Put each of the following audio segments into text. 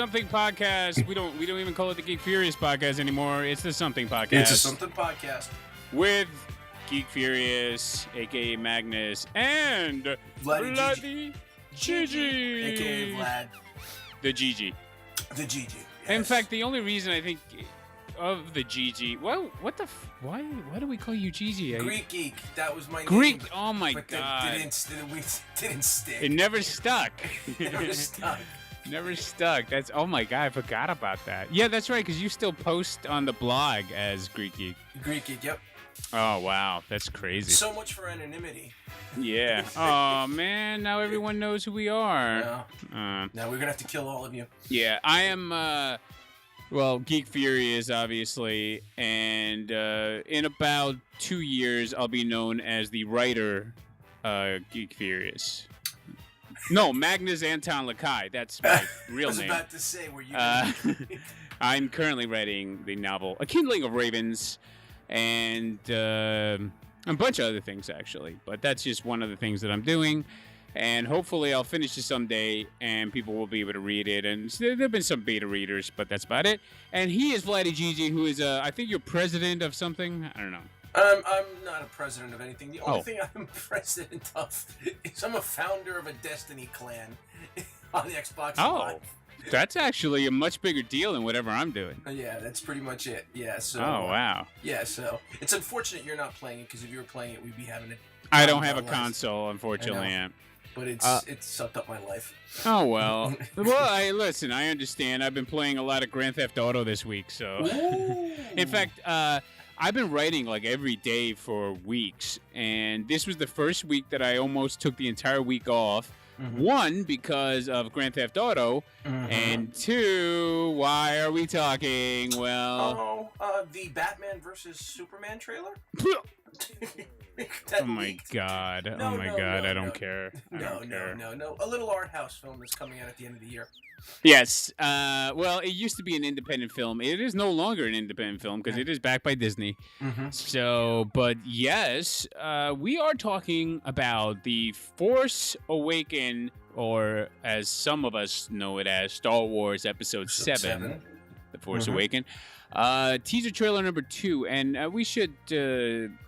Something Podcast. We don't even call it the Geek Furious Podcast anymore. It's the Something Podcast. It's a Something Podcast with Geek Furious, aka Magnus, and Bloody Gigi, aka Vlad, the Gigi. The Gigi. Yes. In fact, the only reason I think of the Gigi. Well, why do we call you Gigi? Greek Geek. That was my Greek. name. Oh my but god! We didn't stick. It never stuck. It never stuck. Never stuck. That's oh my god! I forgot about that. Yeah, that's right. Because you still post on the blog as Greek Geek. Greek Geek. Yep. Oh wow, that's crazy. So much for anonymity. Yeah. Oh man, now everyone knows who we are. Now we're gonna have to kill all of you. Yeah, I am. Well, Geek Furious, obviously, and in about 2 years, I'll be known as the writer, Geek Furious. No, Magnus Anton Lakai. That's my real name. I was about to say, were you? I'm currently writing the novel A Kindling of Ravens, and a bunch of other things, actually. But that's just one of the things that I'm doing. And hopefully I'll finish it someday, and people will be able to read it. And there have been some beta readers, but that's about it. And he is Vladi Gigi, who is, I think you're president of something? I don't know. I'm not a president of anything. The only thing I'm president of is I'm a founder of a Destiny clan on the Xbox Live. That's actually a much bigger deal than whatever I'm doing. Yeah, that's pretty much it. Yeah, so... Oh, wow. Yeah, so... It's unfortunate you're not playing it, because if you were playing it, we'd be having it... I don't have a console, unfortunately. But it's sucked up my life. Oh, well. Well, listen, I understand. I've been playing a lot of Grand Theft Auto this week, so... In fact, I've been writing, like, every day for weeks, and this was the first week that I almost took the entire week off. Mm-hmm. One, because of Grand Theft Auto, and two, why are we talking? Well... the Batman vs. Superman trailer? Oh my god! I don't care. No. A little art house film is coming out at the end of the year. Yes. Well, it used to be an independent film. It is no longer an independent film because it is backed by Disney. Mm-hmm. So, but yes, we are talking about the Force Awakens, or as some of us know it as, Star Wars Episode 7. The Force Awakens. Teaser trailer number 2, and we should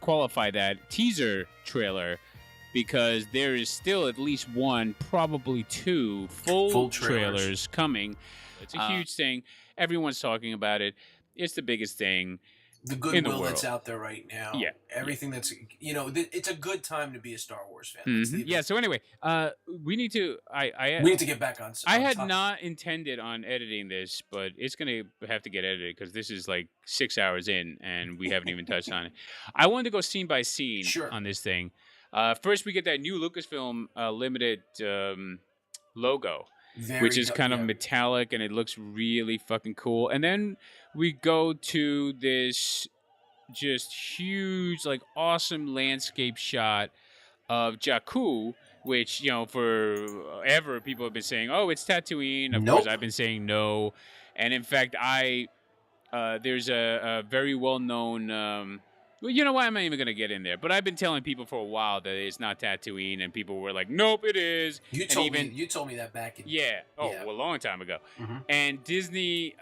qualify that teaser trailer because there is still at least one, probably two full trailers coming. It's a huge thing. Everyone's talking about it. It's the biggest thing. The goodwill that's out there right now. Yeah. Everything that's, it's a good time to be a Star Wars fan. Mm-hmm. Yeah, so anyway, we need to get back on I had not intended on editing this, but it's going to have to get edited because this is like 6 hours in and we haven't even touched on it. I wanted to go scene by scene on this thing. First, we get that new Lucasfilm limited logo. Which is kind of metallic, and it looks really fucking cool. And then we go to this just huge, like, awesome landscape shot of Jakku, which, forever people have been saying, oh, it's Tatooine. Of course, I've been saying no. And in fact, there's a very well-known... well, you know what? I'm not even going to get in there. But I've been telling people for a while that it's not Tatooine, and people were like, nope, it is. You told me that back in... Yeah. Well, a long time ago. Mm-hmm. And Disney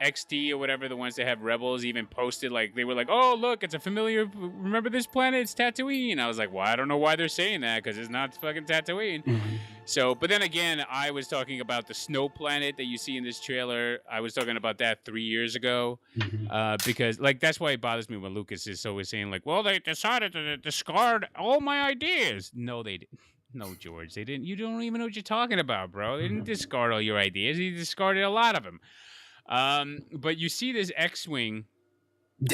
XD or whatever, the ones that have Rebels, even posted, like, they were like, oh, look, it's a familiar... Remember this planet? It's Tatooine. I was like, well, I don't know why they're saying that, because it's not fucking Tatooine. Mm-hmm. So, but then again, I was talking about the snow planet that you see in this trailer. I was talking about that 3 years ago, because, like, that's why it bothers me when Lucas is always saying, like, well, they decided to discard all my ideas. No, they didn't. No, George, they didn't. You don't even know what you're talking about, bro. They didn't discard all your ideas. They discarded a lot of them. But you see this X-Wing.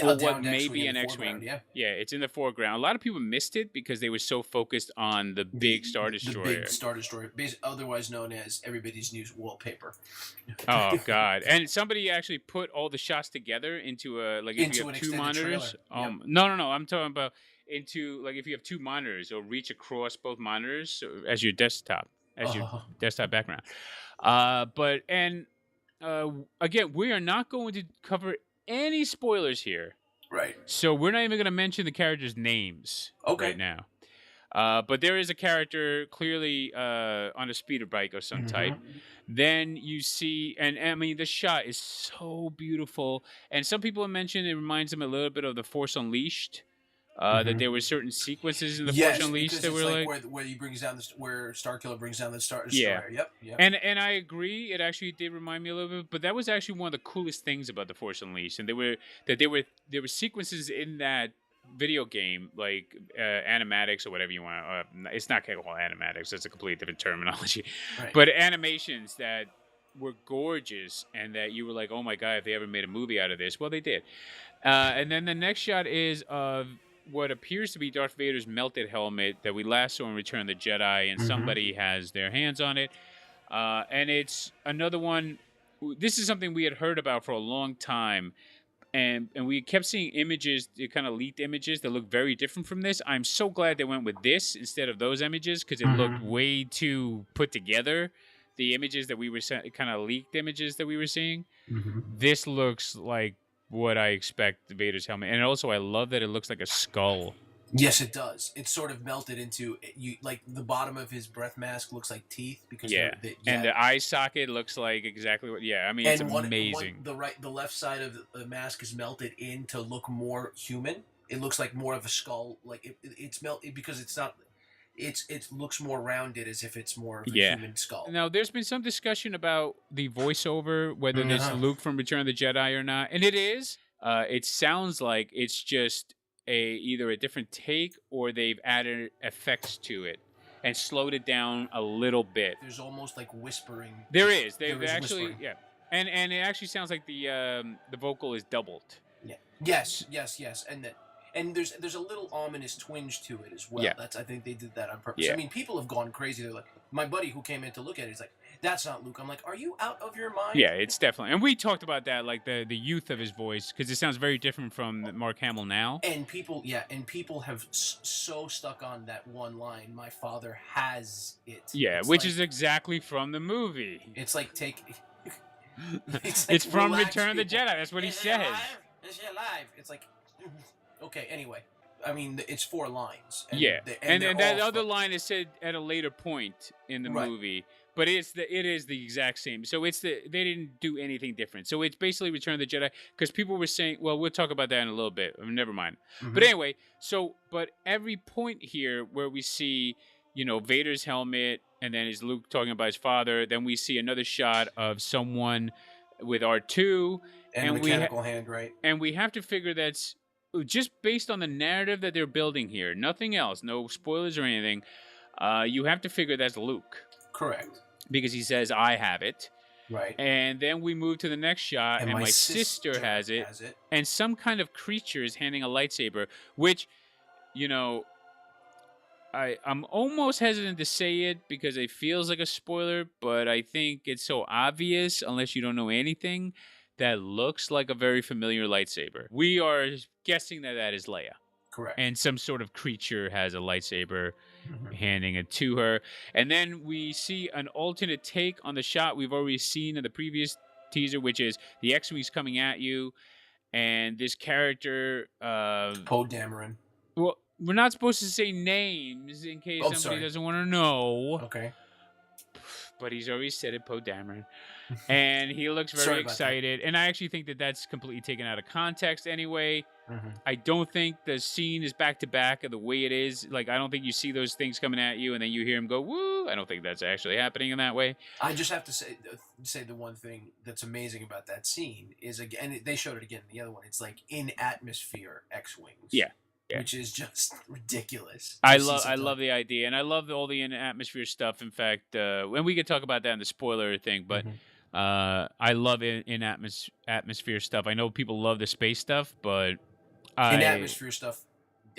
What may be an X-Wing. Yeah, it's in the foreground. A lot of people missed it because they were so focused on the big Star Destroyer. The big Star Destroyer, otherwise known as everybody's news wallpaper. Oh, God. And somebody actually put all the shots together into if you have two monitors. No. I'm talking about if you have two monitors, it'll reach across both monitors as your desktop background. Again, we are not going to cover any spoilers here. Right. So we're not even going to mention the characters' names right now. But there is a character clearly on a speeder bike of some type. Then you see, and I mean, the shot is so beautiful. And some people have mentioned it reminds them a little bit of The Force Unleashed. That there were certain sequences in The Force Unleashed that were like where he brings down where Starkiller brings down the Star yeah. Destroyer. Yep. And I agree. It actually did remind me a little bit, but that was actually one of the coolest things about The Force Unleashed, and there were sequences in that video game like animatics or whatever you want. It's not called animatics. That's a completely different terminology. Right. But animations that were gorgeous and that you were like, oh my god, if they ever made a movie out of this, well, they did. And then the next shot is of what appears to be Darth Vader's melted helmet that we last saw in Return of the Jedi, and somebody has their hands on it. And it's another one. This is something we had heard about for a long time, and we kept seeing images, kind of leaked images that look very different from this. I'm so glad they went with this instead of those images because it looked way too put together. The images that we were kind of leaked images that we were seeing. This looks like what I expect the Vader's helmet, and also I love that it looks like a skull. Yes, it does. It's sort of melted into you. Like the bottom of his breath mask looks like teeth because and the eye socket looks like exactly what. Yeah, I mean it's amazing. The left side of the mask is melted in to look more human. It looks like more of a skull. Like it's melted because it's not. It looks more rounded as if it's more of a human skull. Now, there's been some discussion about the voiceover, whether this is Luke from Return of the Jedi or not. And it is. It sounds like it's just either a different take or they've added effects to it and slowed it down a little bit. There's almost like whispering. There is. They actually, whispering. Yeah. And it actually sounds like the vocal is doubled. Yeah. Yes. And there's a little ominous twinge to it as well. Yeah. I think they did that on purpose. Yeah. I mean, people have gone crazy. They're like, my buddy who came in to look at it, he's like, that's not Luke. I'm like, are you out of your mind? Yeah, it's definitely. And we talked about that, like the youth of his voice, because it sounds very different from Mark Hamill now. And people have so stuck on that one line, my father has it. Yeah, which is exactly from the movie. It's like it's from Return of the Jedi. That's what he says. Is he alive? It's like, okay, anyway. I mean, it's 4 lines. And that other line is said at a later point in the movie, but it is the exact same. So they didn't do anything different. So it's basically Return of the Jedi because people were saying, well, we'll talk about that in a little bit. Never mind. But anyway, but every point here where we see, Vader's helmet and then is Luke talking about his father, then we see another shot of someone with R2 and a mechanical hand, right? And we have to figure that's just based on the narrative that they're building here, nothing else, no spoilers or anything. You have to figure that's Luke. Correct. Because he says, I have it. Right. And then we move to the next shot, and my sister has it. And some kind of creature is handing a lightsaber, which, I'm almost hesitant to say it because it feels like a spoiler, but I think it's so obvious, unless you don't know anything, that looks like a very familiar lightsaber. We are guessing that is Leia. Correct. And some sort of creature has a lightsaber handing it to her. And then we see an alternate take on the shot we've already seen in the previous teaser, which is the X-Wing's coming at you. And this character... Poe Dameron. Well, we're not supposed to say names in case somebody doesn't want to know. Okay. But he's already said it, Poe Dameron. And he looks very excited. And I actually think that's completely taken out of context anyway. I don't think the scene is back-to-back of the way it is. Like, I don't think you see those things coming at you and then you hear him go, woo! I don't think that's actually happening in that way. I just have to say the one thing that's amazing about that scene is, again, they showed it again in the other one, it's like in-atmosphere X-Wings. Yeah. Which is just ridiculous. I love the idea, and I love all the in-atmosphere stuff. In fact, and we could talk about that in the spoiler thing, but I love in-atmosphere stuff. I know people love the space stuff, but in-atmosphere stuff,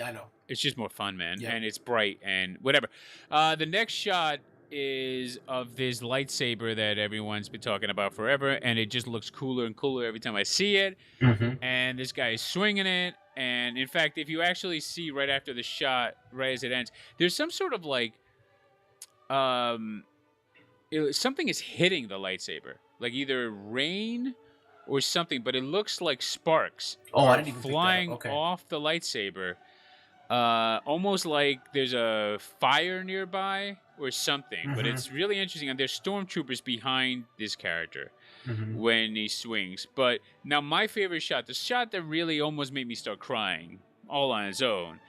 I know. It's just more fun, man, and it's bright and whatever. The next shot is of this lightsaber that everyone's been talking about forever, and it just looks cooler and cooler every time I see it. And this guy is swinging it. And in fact, if you actually see right after the shot, right as it ends, there's some sort of like, something is hitting the lightsaber, like either rain or something, but it looks like sparks I didn't even flying off the lightsaber. almost like there's a fire nearby or something. But Mm-hmm. it's really interesting, and there's stormtroopers behind this character Mm-hmm. when he swings. But now my favorite shot, the shot that really almost made me start crying all on its own,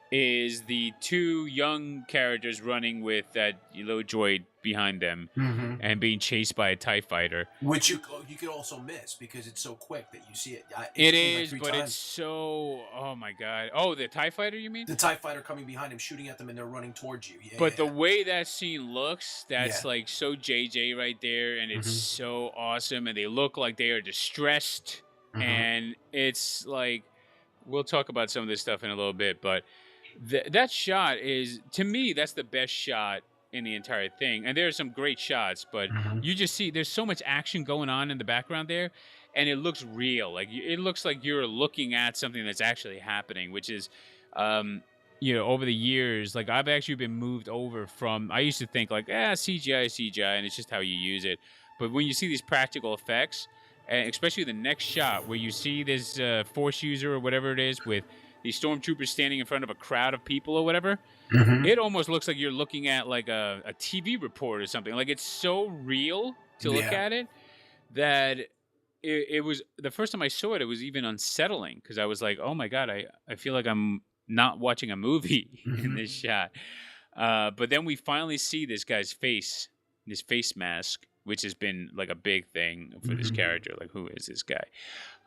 is the two young characters running with that little droid behind them Mm-hmm. and being chased by a TIE fighter. Which you could also miss because it's so quick that you see it. It Seen like is, 3 but times. it's so... Oh, my God. Oh, the TIE fighter, you mean? The TIE fighter coming behind him, shooting at them, and they're running towards you. Yeah, But yeah. the way that scene looks, that's Yeah. like so JJ right there, and it's Mhm. so awesome, and they look like they are distressed, Mhm. and it's like... We'll talk about some of this stuff in a little bit, but that shot is, to me, that's the best shot in the entire thing. And there are some great shots, but Mhm. you just see there's so much action going on in the background there, and it looks real. Like it looks like you're looking at something that's actually happening, which is, over the years, like I've actually been moved over from. I used to think like, CGI is CGI, and it's just how you use it. But when you see these practical effects, and especially the next shot where you see this force user or whatever it is with these stormtroopers standing in front of a crowd of people or whatever, Mhm. it almost looks like you're looking at like a TV report or something. Like it's so real to look Yeah. at it that it was, the first time I saw it, it was even unsettling because I was like, oh my God, I feel like I'm not watching a movie in Mhm. this shot. But then we finally see this guy's face, this face mask, which has been like a big thing for this Mhm. character. Like, who is this guy?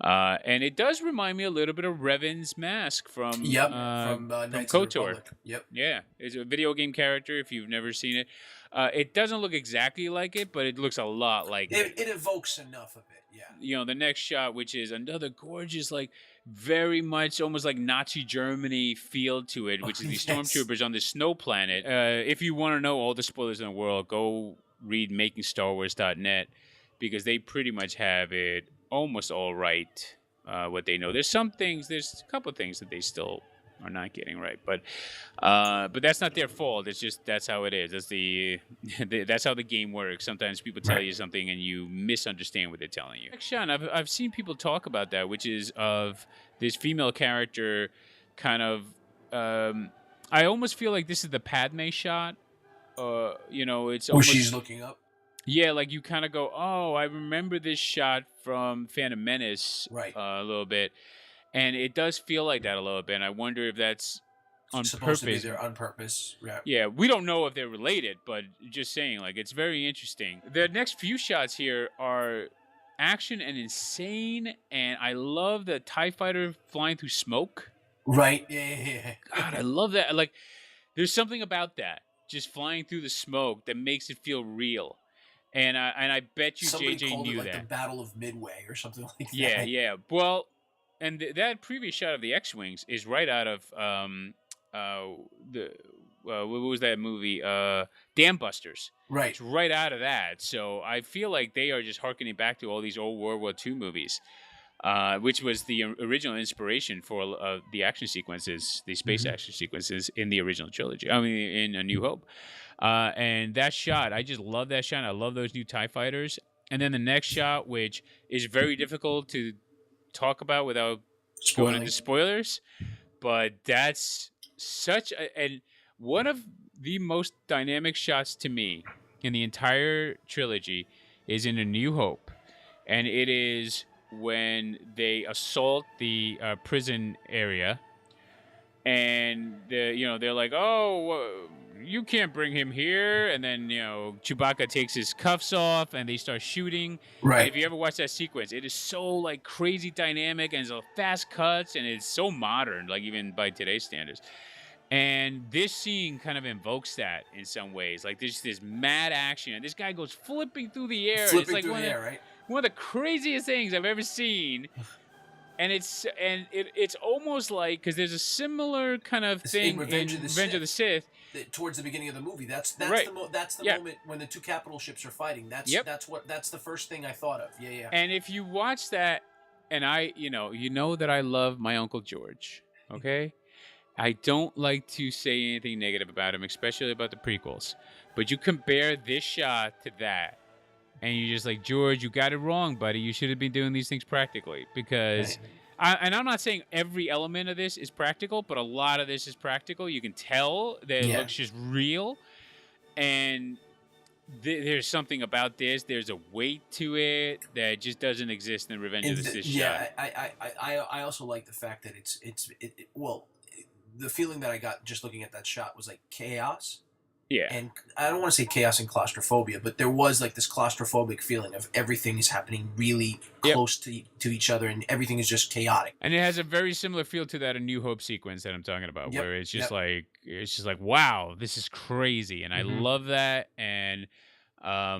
And it does remind me a little bit of Revan's mask from Yep. From Knights of the KOTOR. Republic. Yep. Yeah, it's a video game character. If you've never seen it, it doesn't look exactly like it, but it looks a lot like it. It evokes enough of it. Yeah. The next shot, which is another gorgeous, like very much almost like Nazi Germany feel to it, which is these Yes. stormtroopers on the snow planet. If you want to know all the spoilers in the world, go read MakingStarWars.net because they pretty much have it almost all right. What they know, there's a couple of things that they still are not getting right, but that's not their fault. It's just that's how it is. That's how the game works. Sometimes people tell you something and you misunderstand what they're telling you. Sean, I've seen people talk about that, which is of this female character, kind of. I almost feel like this is the Padme shot. It's Where almost, she's looking up. yeah, like you kind of go, oh, I remember this shot from Phantom Menace, Right. A little bit. And it does feel like that a little bit. And I wonder if that's on supposed purpose. to be there on purpose. Yeah. Yeah, we don't know if they're related, but just saying, like, it's very interesting. The next few shots here are action and insane, and I love the TIE fighter flying through smoke. Right. Yeah. God, I love that. Like, there's something about that, just flying through the smoke, that makes it feel real. And I bet you Somebody JJ called knew it like that. the Battle of Midway or something like that. Yeah. Well, and that previous shot of the X-wings is right out of what was that movie? Dam Busters. Right. It's right out of that. So I feel like they are just harkening back to all these old World War II movies, which was the original inspiration for the action sequences, the space action sequences in the original trilogy. I mean, in A New Hope. And that shot, I just love that shot. I love those new TIE fighters. And then the next shot, which is very difficult to talk about without going into spoilers, but that's and one of the most dynamic shots to me in the entire trilogy is in A New Hope, and it is when they assault the prison area, and they're like, oh, you can't bring him here. And then, Chewbacca takes his cuffs off and they start shooting. Right. And if you ever watch that sequence, it is so like crazy dynamic and so fast cuts, and it's so modern, like even by today's standards. And this scene kind of invokes that in some ways. Like there's this mad action, and this guy goes flipping through the air. Flipping it's like through the air, right? One of the craziest things I've ever seen. And it's almost like, because there's a similar kind of thing in Revenge of the Sith. Towards the beginning of the movie, that's right. the moment when the two capital ships are fighting. That's the first thing I thought of. Yeah. And if you watch that, and you know that I love my Uncle George. Okay, I don't like to say anything negative about him, especially about the prequels. But you compare this shot to that, and you're just like, George, you got it wrong, buddy. You should have been doing these things practically, because And I'm not saying every element of this is practical, but a lot of this is practical. You can tell that it Yeah. looks just real, and there's something about this. There's a weight to it that just doesn't exist in Revenge of the Sith shot. I also like the fact that well, the feeling that I got just looking at that shot was like chaos. Yeah. And I don't want to say chaos and claustrophobia, but there was like this claustrophobic feeling of everything is happening really close to each other, and everything is just chaotic. And it has a very similar feel to that A New Hope sequence that I'm talking about, where it's just like wow, this is crazy, and I love that. And I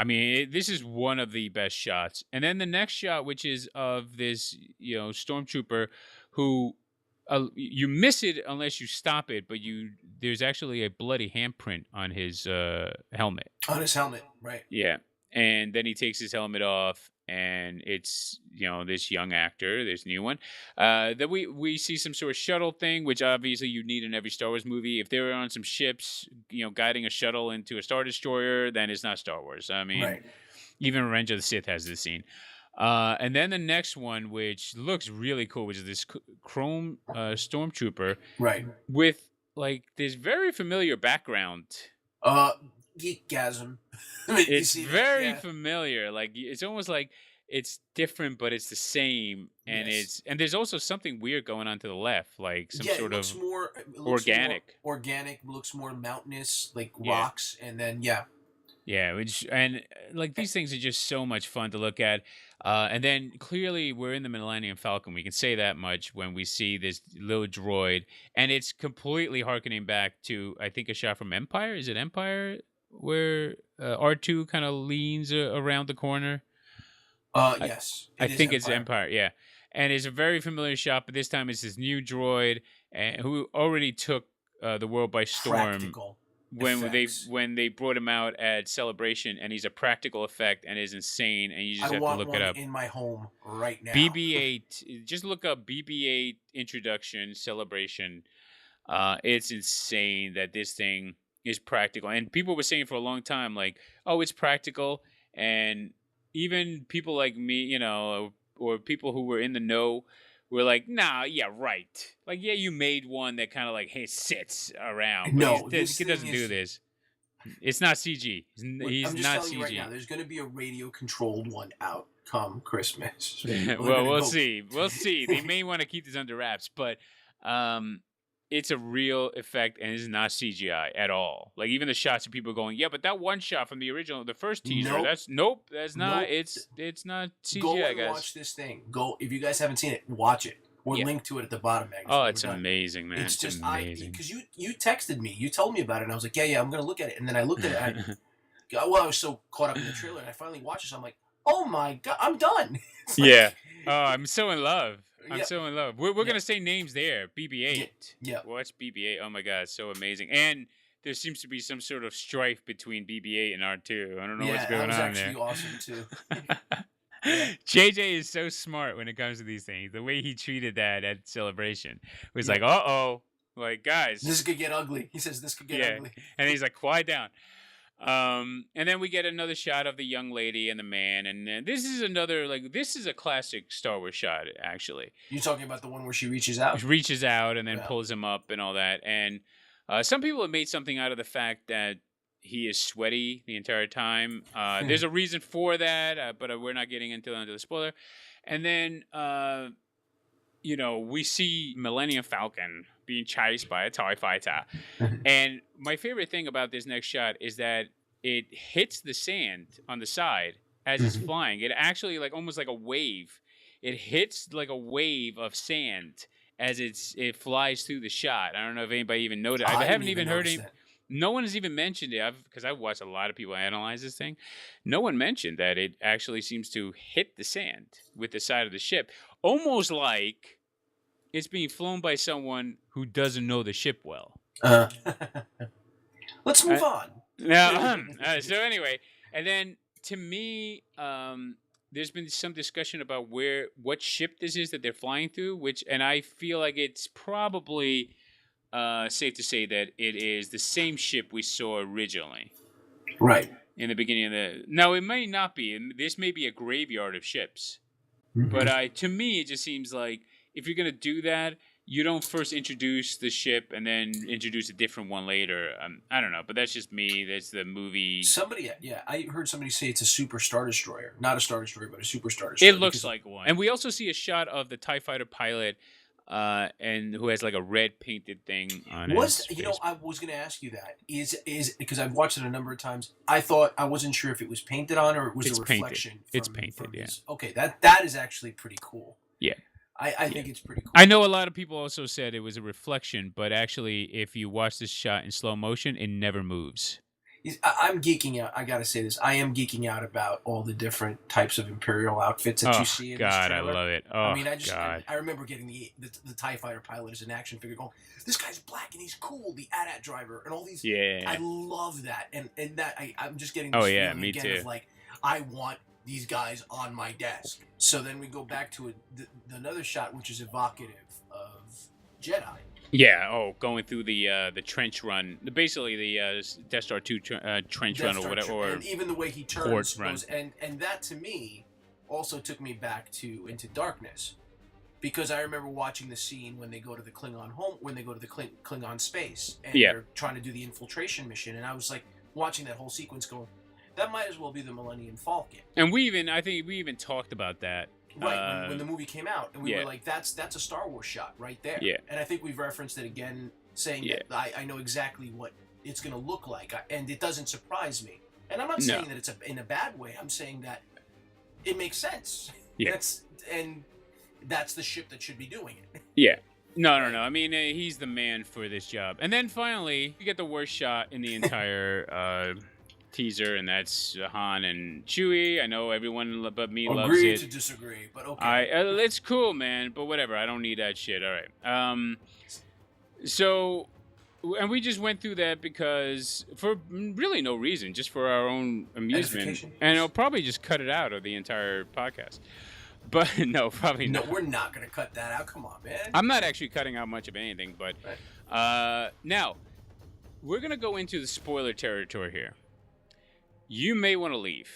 mean, this is one of the best shots. And then the next shot, which is of this stormtrooper who. You miss it unless you stop it, but there's actually a bloody handprint on his helmet. On his helmet, right? Yeah, and then he takes his helmet off, and it's this young actor, this new one. That we see some sort of shuttle thing, which obviously you need in every Star Wars movie. If they were on some ships, guiding a shuttle into a Star Destroyer, then it's not Star Wars. I mean, even Revenge of the Sith has this scene. And then the next one, which looks really cool, which is this chrome stormtrooper, right? With like this very familiar background. Geekgasm. It's very familiar. Like it's almost like it's different, but it's the same. And and there's also something weird going on to the left, like some sort of more organic. Looks more mountainous, like rocks, and then like these things are just so much fun to look at. And then clearly we're in the Millennium Falcon. We can say that much when we see this little droid, and it's completely harkening back to, I think, a shot from Empire. Is it Empire where R2 kind of leans around the corner? Yes. I think it's Empire. Yeah. And it's a very familiar shot, but this time it's this new droid who already took the world by storm. Practical. When they brought him out at Celebration, and he's a practical effect and is insane, and you just have to look it up. In my home right now. BB-8, just look up BB-8 introduction Celebration. It's insane that this thing is practical, and people were saying for a long time, like, oh, it's practical, and even people like me, or people who were in the know. We're like, nah, yeah, right. Like, yeah, you made one that kind of like, hey, sits around. No, he doesn't do this. It's not CG. He's not CG. Right now, there's going to be a radio-controlled one out come Christmas. Well, we'll see. We'll see. They may want to keep this under wraps, but it's a real effect, and it's not CGI at all. Like, even the shots of people going, yeah, but that one shot from the original, the first teaser, that's not. It's not CGI, Go and guys. watch this thing. Go, if you guys haven't seen it, watch it. Or link to it at the bottom, Magnus. Oh, it's amazing, man. It's just amazing. Because you texted me, you told me about it, and I was like, yeah, I'm gonna look at it, and then I looked at it. I was so caught up in the trailer, and I finally watched it. So I'm like, oh my god, I'm done. Oh, I'm so in love. I'm so in love. We're gonna say names there. BB-8. Yeah. Watch BB-8. Oh my god, so amazing. And there seems to be some sort of strife between BB-8 and R2. I don't know what's going on there. Yeah, that was actually awesome too. JJ is so smart when it comes to these things. The way he treated that at Celebration was like, like, guys, this could get ugly. He says this could get ugly. And he's like, quiet down. And then we get another shot of the young lady and the man, and this is this is a classic Star Wars shot, actually. You're talking about the one where she reaches out? She reaches out and then pulls him up and all that. And some people have made something out of the fact that he is sweaty the entire time. There's a reason for that, but we're not getting into the spoiler. And then, we see Millennium Falcon being chased by a TIE fighter. And my favorite thing about this next shot is that it hits the sand on the side as it's flying. It actually, like, almost like a wave. It hits like a wave of sand as it flies through the shot. I don't know if anybody even noticed. I haven't even heard any. No one has even mentioned it, because I've watched a lot of people analyze this thing. No one mentioned that it actually seems to hit the sand with the side of the ship, almost like it's being flown by someone who doesn't know the ship well. Let's move on. Now, so anyway, and then to me, there's been some discussion about what ship this is that they're flying through, and I feel like it's probably safe to say that it is the same ship we saw originally. Right. In the beginning of No, it may not be. This may be a graveyard of ships. But to me, it just seems like if you're gonna do that, you don't first introduce the ship and then introduce a different one later. I don't know, but that's just me. That's the movie. I heard somebody say it's a super Star Destroyer, not a Star Destroyer, but a super Star Destroyer. It looks like one, and we also see a shot of the TIE fighter pilot, and who has like a red painted thing on it. I was going to ask you that is because I've watched it a number of times. I wasn't sure if it was painted on or it was a reflection. It's painted. Yeah. Okay, that is actually pretty cool. Yeah. I think it's pretty cool. I know a lot of people also said it was a reflection, but actually, if you watch this shot in slow motion, it never moves. I'm geeking out. I gotta say this. I am geeking out about all the different types of Imperial outfits that you see in this trailer. I love it. I remember getting the TIE fighter pilot as an action figure going, this guy's black and he's cool, the AT-AT driver, and all these. Yeah. I love that. And that I'm just getting this feeling me again too. of like, I want these guys on my desk. So then we go back to another shot, which is evocative of Jedi. Yeah. Going through the trench run, basically the Death Star 2 trench run or whatever, and even the way he turns goes, and that to me also took me back to Into Darkness, because I remember watching the scene when they go to the Klingon home, when they go to the Klingon space, and they're trying to do the infiltration mission, and I was like watching that whole sequence going, that might as well be the Millennium Falcon. And I think we even talked about that. Right, when the movie came out, and we were like, that's a Star Wars shot right there. Yeah. And I think we've referenced it again, saying that I know exactly what it's going to look like, and it doesn't surprise me. And I'm not saying that it's in a bad way. I'm saying that it makes sense. Yeah. That's the ship that should be doing it. Yeah. No. I mean, he's the man for this job. And then finally, you get the worst shot in the entire teaser, and that's Han and Chewie. I know everyone but me loves it. Agree to disagree, but okay. It's cool, man, but whatever. I don't need that shit. All right. So, and we just went through that because for really no reason, just for our own amusement. And I'll probably just cut it out of the entire podcast. But no, probably not. No, we're not going to cut that out. Come on, man. I'm not actually cutting out much of anything, but now we're going to go into the spoiler territory here. You may want to leave.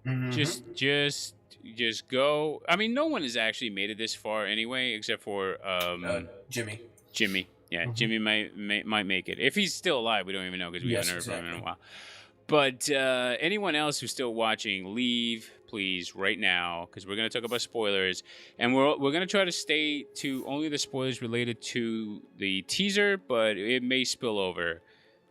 Mm-hmm. Just go. I mean, no one has actually made it this far anyway, except for Jimmy. Yeah, mm-hmm. Jimmy might make it. If he's still alive, we don't even know because we haven't heard from him in a while. But anyone else who's still watching, leave, please, right now, because we're going to talk about spoilers. And we're going to try to stay to only the spoilers related to the teaser, but it may spill over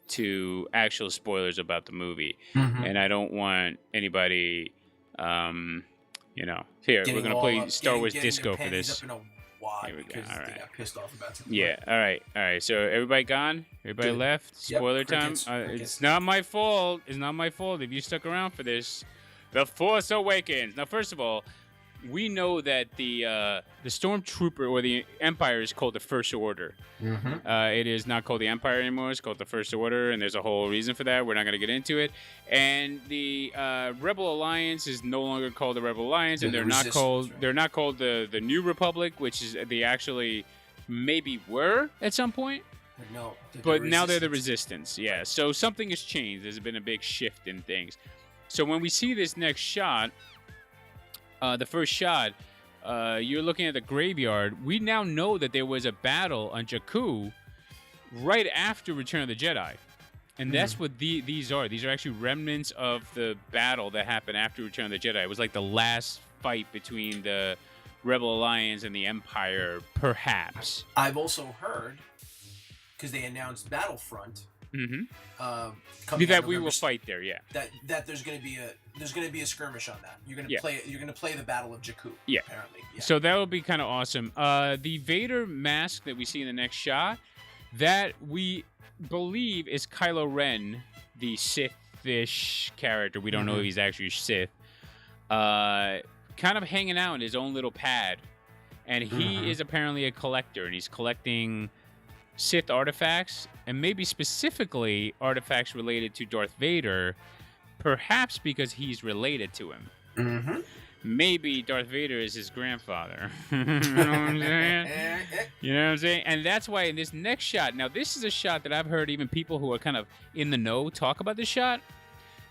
to actual spoilers about the movie. Mm-hmm. And I don't want anybody, here, we're going to play Star Wars Disco for this. Here we go. All right. They got pissed off about something. Yeah. All right. So everybody gone? Everybody left? Spoiler time? It's not my fault. It's not my fault if you stuck around for this. The Force Awakens. Now, first of all, we know that the Stormtrooper or the Empire is called the First Order. Mm-hmm. It is not called the Empire anymore. It's called the First Order, and there's a whole reason for that. We're not going to get into it. And the Rebel Alliance is no longer called the Rebel Alliance, and they're not called the New Republic, which is they actually maybe were at some point. But now they're the Resistance. Yeah. So something has changed. There's been a big shift in things. So when we see this next shot. The first shot, you're looking at the graveyard. We now know that there was a battle on Jakku right after Return of the Jedi. And that's what these are. These are actually remnants of the battle that happened after Return of the Jedi. It was like the last fight between the Rebel Alliance and the Empire, perhaps. I've also heard, because they announced Battlefront. Mm-hmm. That we will fight there, yeah. That there's going to be a skirmish on that. You're going to play the Battle of Jakku. Yeah. Apparently. Yeah. So that would be kind of awesome. The Vader mask that we see in the next shot, that we believe is Kylo Ren, the Sith-ish character. We don't know if he's actually Sith. Kind of hanging out in his own little pad, and he is apparently a collector, and he's collecting Sith artifacts, and maybe specifically artifacts related to Darth Vader, perhaps because he's related to him. Mm-hmm. Maybe Darth Vader is his grandfather. You know what I'm saying? You know what I'm saying? And that's why in this next shot, now this is a shot that I've heard even people who are kind of in the know talk about this shot,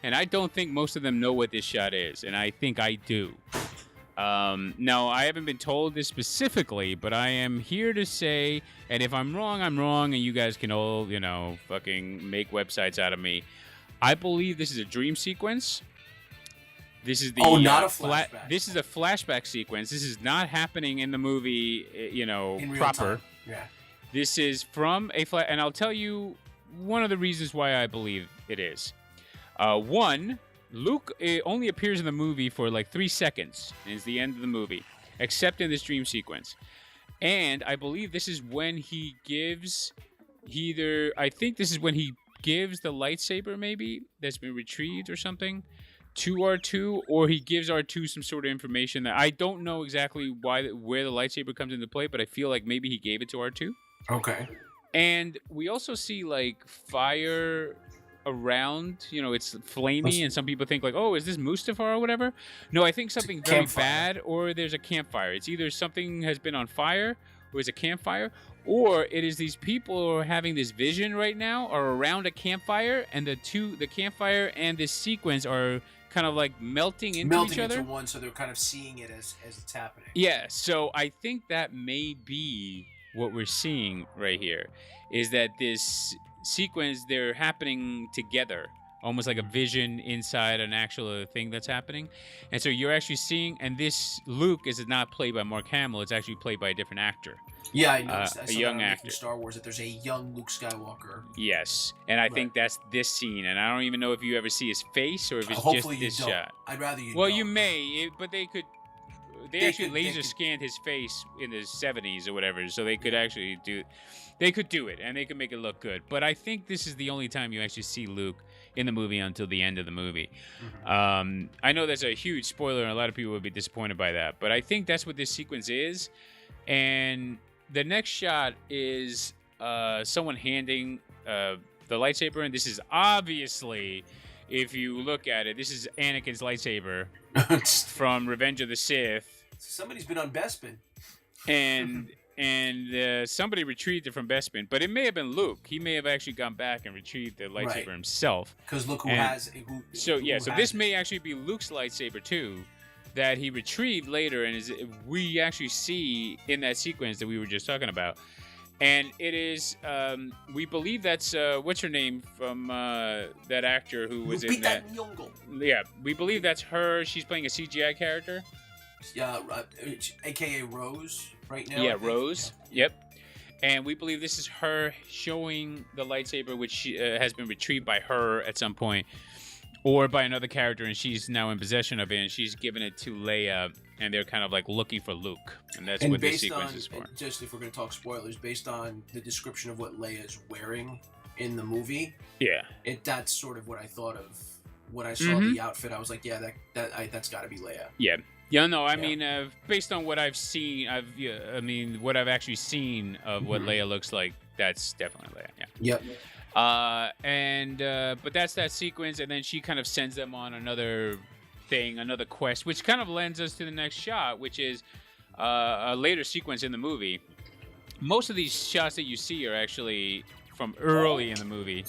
and I don't think most of them know what this shot is, and I think I do. Now, I haven't been told this specifically, but I am here to say, and if I'm wrong, I'm wrong, and you guys can all, fucking make websites out of me. I believe this is a dream sequence. This is the not a flashback. This is a flashback sequence. This is not happening in the movie, in proper. Time. Yeah. This is from a and I'll tell you one of the reasons why I believe it is. One, Luke only appears in the movie for like 3 seconds, and it's the end of the movie, except in this dream sequence. And I believe this is when he gives I think this is when he gives the lightsaber, maybe, that's been retrieved or something, to R2, or he gives R2 some sort of information that I don't know exactly where the lightsaber comes into play, but I feel like maybe he gave it to R2. Okay. And we also see like fire around, it's flamey, and some people think like, oh, is this Mustafar or whatever? No, I think something very bad, or there's a campfire. It's either something has been on fire, or it's a campfire, or it is these people who are having this vision right now are around a campfire, and the campfire and this sequence are kind of like melting into each other. Into one, so they're kind of seeing it as it's happening. Yeah, so I think that may be what we're seeing right here, is that this sequence, they're happening together, almost like a vision inside an actual thing that's happening. And so you're actually seeing, and this Luke is not played by Mark Hamill, it's actually played by a different actor. Yeah, I noticed a young actor. Star Wars, that there's a young Luke Skywalker. Yes, and I think that's this scene, and I don't even know if you ever see his face or if it's just this shot. I'd rather you. Well, don't. you may, but they could. They actually laser scanned his face in the 70s or whatever, so they could actually do. They could do it, and they could make it look good. But I think this is the only time you actually see Luke in the movie until the end of the movie. Mm-hmm. I know that's a huge spoiler, and a lot of people would be disappointed by that. But I think that's what this sequence is. And the next shot is someone handing the lightsaber, and this is obviously, if you look at it, this is Anakin's lightsaber from Revenge of the Sith. Somebody's been on Bespin. And somebody retrieved it from Bespin, but it may have been Luke. He may have actually gone back and retrieved the lightsaber himself. Because look who has. So this may actually be Luke's lightsaber too, that he retrieved later, and we actually see in that sequence that we were just talking about. And it is, we believe that's, what's her name from that actor who was in that? Yeah, we believe that's her. She's playing a CGI character. Yeah, a.k.a. Rose right now. Yeah, Rose. Yeah. Yep. And we believe this is her showing the lightsaber, which has been retrieved by her at some point, or by another character, and she's now in possession of it, and she's giving it to Leia, and they're kind of like looking for Luke, and that's what this sequence is for. Just if we're going to talk spoilers, based on the description of what Leia is wearing in the movie, that's sort of what I thought of when I saw the outfit. I was like, yeah, that's got to be Leia. Yeah. Yeah, no, I mean, based on what I've seen, what I've actually seen of what Leia looks like, that's definitely Leia. Yeah. Yep. But that's that sequence, and then she kind of sends them on another thing, another quest, which kind of lends us to the next shot, which is a later sequence in the movie. Most of these shots that you see are actually from early in the movie,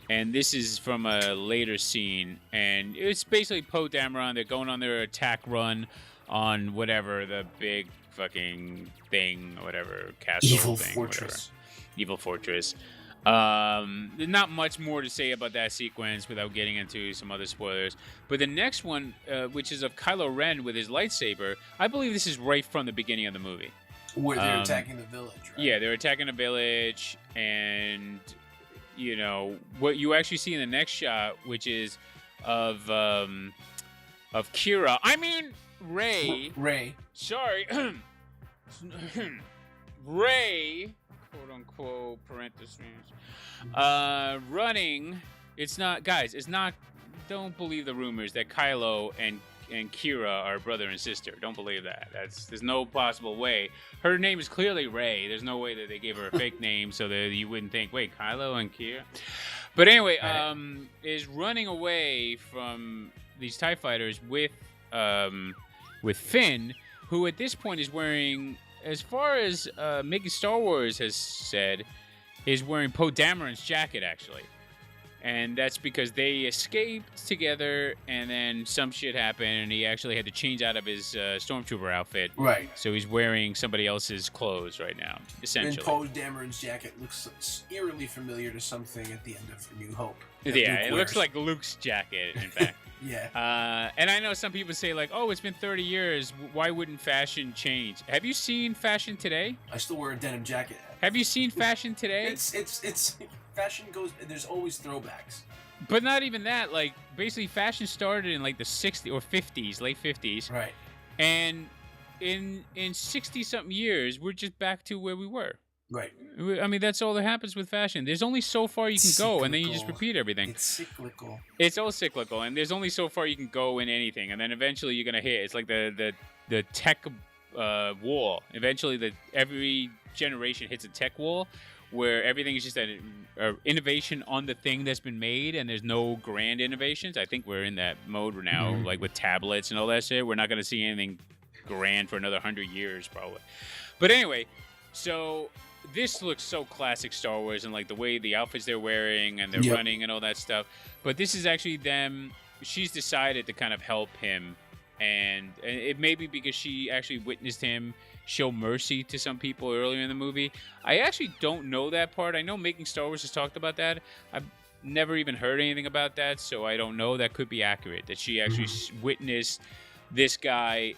and this is from a later scene, and it's basically Poe Dameron. They're going on their attack run on whatever, the big fucking thing, whatever, castle Evil thing, Fortress. whatever. Evil Fortress. There's not much more to say about that sequence without getting into some other spoilers. But the next one, which is of Kylo Ren with his lightsaber, I believe this is right from the beginning of the movie. Where they're attacking the village, right? Yeah, they're attacking a village, and what you actually see in the next shot, which is of Kira. I mean Rey. Sorry, Rey. "Quote unquote parentheses." Running. It's not, guys. It's not. Don't believe the rumors that Kylo and Kira are brother and sister. Don't believe that. There's no possible way. Her name is clearly Rey. There's no way that they gave her a fake name so that you wouldn't think, wait, Kylo and Kira. But anyway, is running away from these TIE fighters with Finn, who at this point is wearing, as far as Making Star Wars has said, is wearing Poe Dameron's jacket, actually. And that's because they escaped together, and then some shit happened, and he actually had to change out of his stormtrooper outfit. Right. So he's wearing somebody else's clothes right now, essentially. And Poe Dameron's jacket looks eerily familiar to something at the end of A New Hope. Yeah, it looks like Luke's jacket, in fact. Yeah. And I know some people say, like, oh, it's been 30 years. Why wouldn't fashion change? Have you seen fashion today? I still wear a denim jacket. Have you seen fashion today? It's fashion goes. There's always throwbacks. But not even that. Like, basically, fashion started in like the 60s or 50s, late 50s. Right. And in 60-something years, we're just back to where we were. Right. I mean, that's all that happens with fashion. There's only so far you can go, and then you just repeat everything. It's cyclical. It's all cyclical, and there's only so far you can go in anything, and then eventually you're gonna hit. It's like the tech wall. Eventually, every generation hits a tech wall, where everything is just an innovation on the thing that's been made, and there's no grand innovations. I think we're in that mode now, like with tablets and all that shit. We're not gonna see anything grand for another 100 years, probably. But anyway, so this looks so classic Star Wars, and like the way the outfits they're wearing and they're running and all that stuff. But this is actually them. She's decided to kind of help him, and it may be because she actually witnessed him show mercy to some people earlier in the movie. I actually don't know that part. I know Making Star Wars has talked about that. I've never even heard anything about that, so I don't know. That could be accurate, that she actually witnessed this guy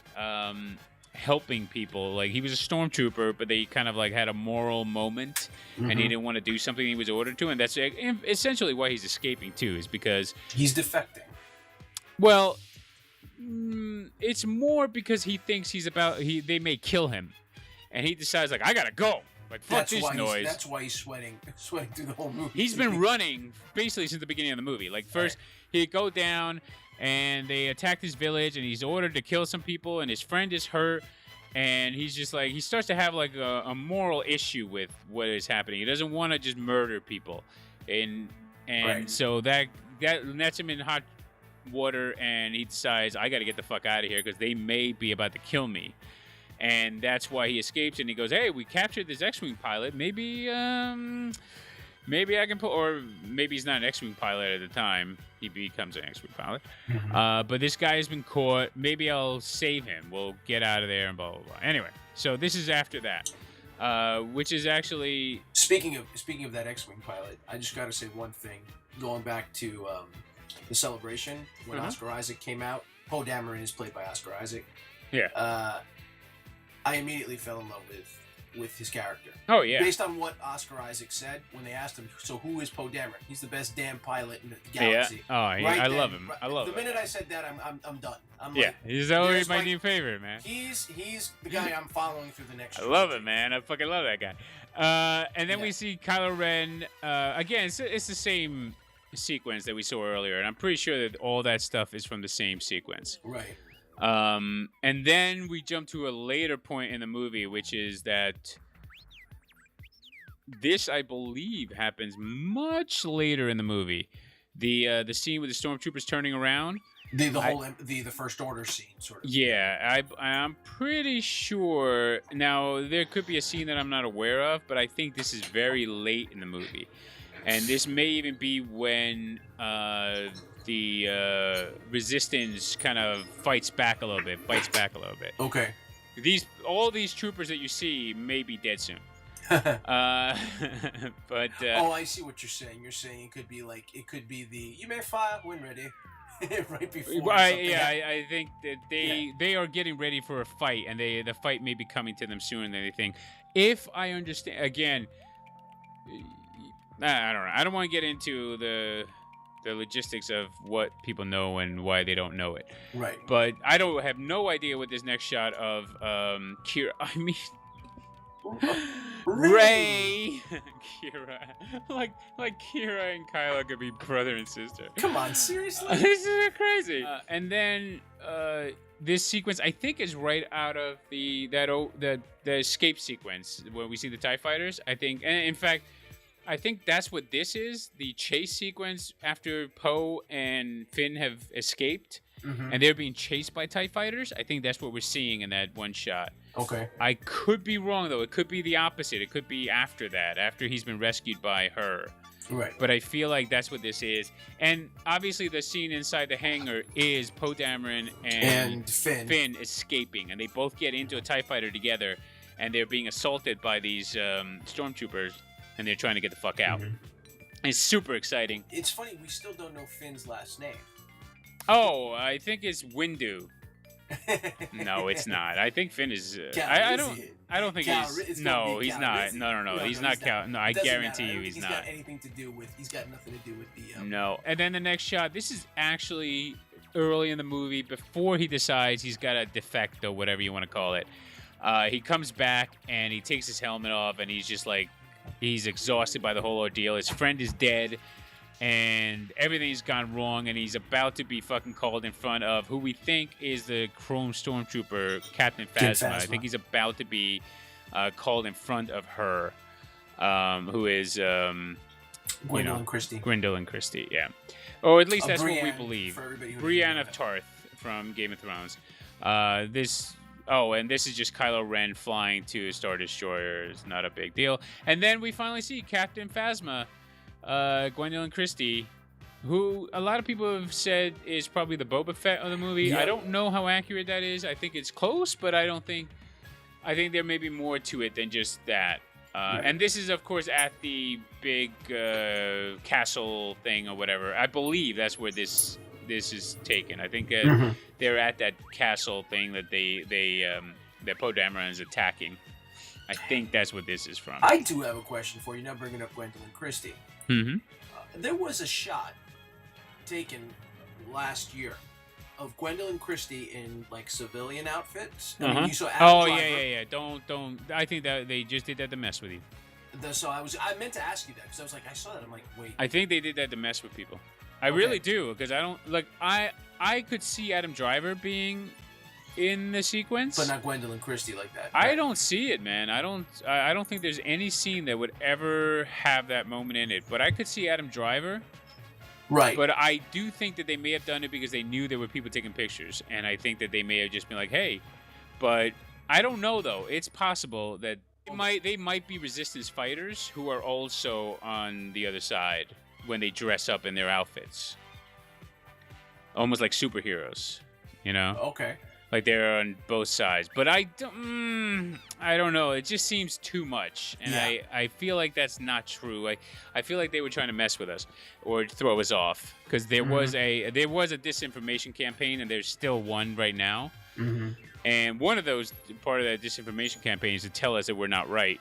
helping people. Like, he was a stormtrooper, but they kind of like had a moral moment, and he didn't want to do something he was ordered to, and that's essentially why he's escaping too, is because he's defecting. Well, it's more because he thinks they may kill him, and he decides, like, I gotta go. Like, fuck this noise. That's why he's sweating through the whole movie. He's been running basically since the beginning of the movie. Like, first he'd go down, and they attacked his village, and he's ordered to kill some people, and his friend is hurt, and he's just like, he starts to have like a moral issue with what is happening. He doesn't want to just murder people, and so that's him in hot water, and he decides, I got to get the fuck out of here because they may be about to kill me. And that's why he escapes, and he goes, hey, we captured this X-Wing pilot. Maybe I can or maybe he's not an X-Wing pilot at the time. He becomes an X-Wing pilot. But this guy has been caught. Maybe I'll save him. We'll get out of there and blah, blah, blah. Anyway, so this is after that, which is actually... Speaking of that X-Wing pilot, I just got to say one thing. Going back to the Celebration, when Oscar Isaac came out, Poe Dameron is played by Oscar Isaac. Yeah. I immediately fell in love with his character. Oh, yeah. Based on what Oscar Isaac said when they asked him, so who is Poe Dameron? He's the best damn pilot in the galaxy. Yeah. Oh, yeah. I love him. I love him. The minute I said that, I'm done. He's always my new favorite, man. He's the guy I'm following through the next. I love it, man. I fucking love that guy. And then we see Kylo Ren. Again, it's the same sequence that we saw earlier, and I'm pretty sure that all that stuff is from the same sequence. Right. And then we jump to a later point in the movie, which is that this, I believe, happens much later in the movie. The scene with the stormtroopers turning around. The First Order scene, sort of. Yeah, I'm pretty sure. Now, there could be a scene that I'm not aware of, but I think this is very late in the movie. And this may even be when the Resistance kind of fights back a little bit. Okay. All these troopers that you see may be dead soon. But I see what you're saying. You're saying it could be the you may fire when ready. Right before. I think that they are getting ready for a fight, and the fight may be coming to them sooner than they think. If I understand, again, I don't know. I don't want to get into the logistics of what people know and why they don't know it. Right. But I have no idea what this next shot of Kira. I mean, Rey, Kira, like Kira and Kylo could be brother and sister. Come on, seriously? This is crazy. And then this sequence, I think, is right out of the escape sequence where we see the TIE fighters. I think, and in fact, I think that's what this is, the chase sequence after Poe and Finn have escaped, and they're being chased by TIE fighters. I think that's what we're seeing in that one shot. Okay. I could be wrong, though. It could be the opposite. It could be after that, after he's been rescued by her. Right. But I feel like that's what this is. And obviously the scene inside the hangar is Poe Dameron and Finn escaping. And they both get into a TIE fighter together. And they're being assaulted by these stormtroopers. And they're trying to get the fuck out. It's super exciting. It's funny, we still don't know Finn's last name. Oh, I think it's Windu. No, it's not. I think Finn is. I don't think he's. No, he's not. No. He's not Cal. No, I guarantee you, he's not. Got anything to do with. He's got nothing to do with the. No. And then the next shot. This is actually early in the movie, before he decides he's got a defect or whatever you want to call it. He comes back and he takes his helmet off, and he's just like, he's exhausted by the whole ordeal. His friend is dead. And everything's gone wrong, and he's about to be fucking called in front of who we think is the Chrome Stormtrooper, Captain Phasma. I think he's about to be called in front of her, who is Gwendolyn Christie. Gwendolyn Christie, yeah. Or at least that's Brienne, what we believe. Brienne of Tarth from Game of Thrones. And this is just Kylo Ren flying to a Star Destroyer. It's not a big deal. And then we finally see Captain Phasma. Gwendolyn Christie, who a lot of people have said is probably the Boba Fett of the movie. Yep. I don't know how accurate that is. I think it's close, but I think there may be more to it than just that. Right. And this is, of course, at the big castle thing or whatever. I believe that's where this is taken. I think they're at that castle thing that that Poe Dameron is attacking. I think that's what this is from. I do have a question for you. Now bringing up Gwendolyn Christie. Mm-hmm. There was a shot taken last year of Gwendolyn Christie in like civilian outfits. I mean, you saw Adam Driver. Yeah. Don't. I think that they just did that to mess with you. So I meant to ask you that because I was like, I saw that. I'm like, wait. I think they did that to mess with people. I really do, because I don't like. I could see Adam Driver being in the sequence, but not Gwendolyn Christie like that. I don't see it, man. I don't think there's any scene that would ever have that moment in it. But I could see Adam Driver. Right. But I do think that they may have done it because they knew there were people taking pictures, and I think that they may have just been like, "Hey," but I don't know though. It's possible that they might be Resistance fighters who are also on the other side when they dress up in their outfits, almost like superheroes, you know? Okay. Like they're on both sides, but I don't know. It just seems too much, and I feel like that's not true. I feel like they were trying to mess with us or throw us off, because there was a disinformation campaign, and there's still one right now. Mm-hmm. And one of those, part of that disinformation campaign, is to tell us that we're not right,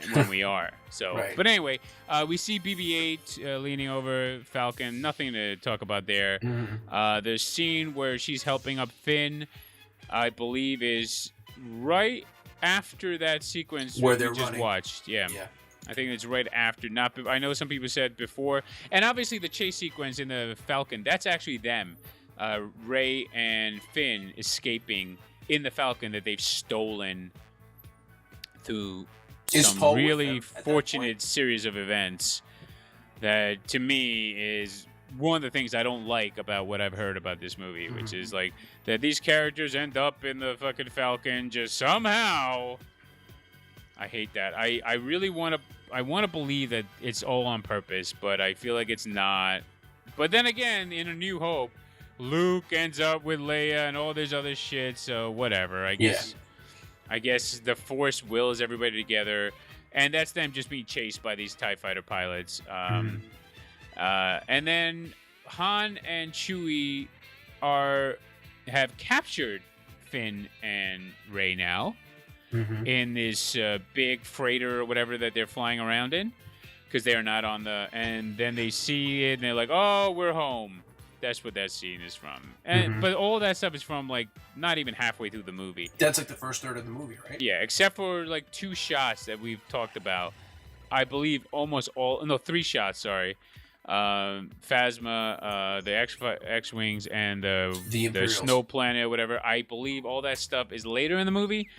and when we are. So, right. But anyway, we see BB-8 leaning over Falcon. Nothing to talk about there. Mm-hmm. The scene where she's helping up Finn, I believe, is right after that sequence where we they're just running. Watched. Yeah. I think it's right after. I know some people said before, and obviously the chase sequence in the Falcon, that's actually them, Rey and Finn escaping in the Falcon that they've stolen through some really fortunate series of events. That to me is one of the things I don't like about what I've heard about this movie, which is like that these characters end up in the fucking Falcon just somehow. I hate that. I really want to believe that it's all on purpose, but I feel like it's not. But then again, in A New Hope, Luke ends up with Leia and all this other shit, so whatever. I guess the Force wills everybody together, and that's them just being chased by these TIE fighter pilots. And then Han and Chewie have captured Finn and Rey now in this big freighter or whatever that they're flying around in, because they're not on the. And then they see it and they're like, "Oh, we're home." That's what that scene is from. And but all that stuff is from like not even halfway through the movie. That's like the first third of the movie, right? Yeah, except for like 2 shots that we've talked about. I believe three shots. Sorry. Phasma, the X-Wings, and the Snow Planet or whatever. I believe all that stuff is later in the movie,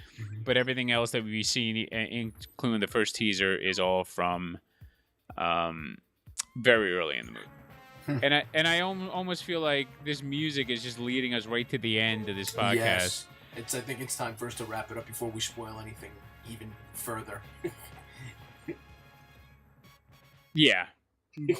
but everything else that we've seen, including the first teaser, is all from very early in the movie. And I almost feel like this music is just leading us right to the end of this podcast. Yes. I think it's time for us to wrap it up before we spoil anything even further. Yeah.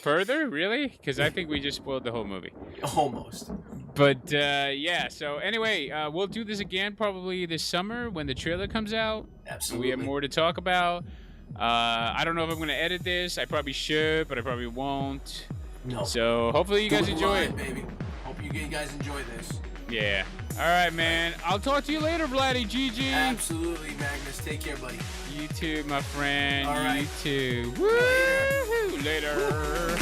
Further, really? Because I think we just spoiled the whole movie. Almost. But yeah. So anyway, we'll do this again probably this summer when the trailer comes out. Absolutely. We have more to talk about. I don't know if I'm going to edit this. I probably should, but I probably won't. No. So hopefully you guys enjoy it. Baby. Hope you guys enjoy this. Yeah. All right, man. I'll talk to you later, Vladdy. GG. Absolutely, Magnus. Take care, buddy. You too, my friend. All right. You too. Woo! Later.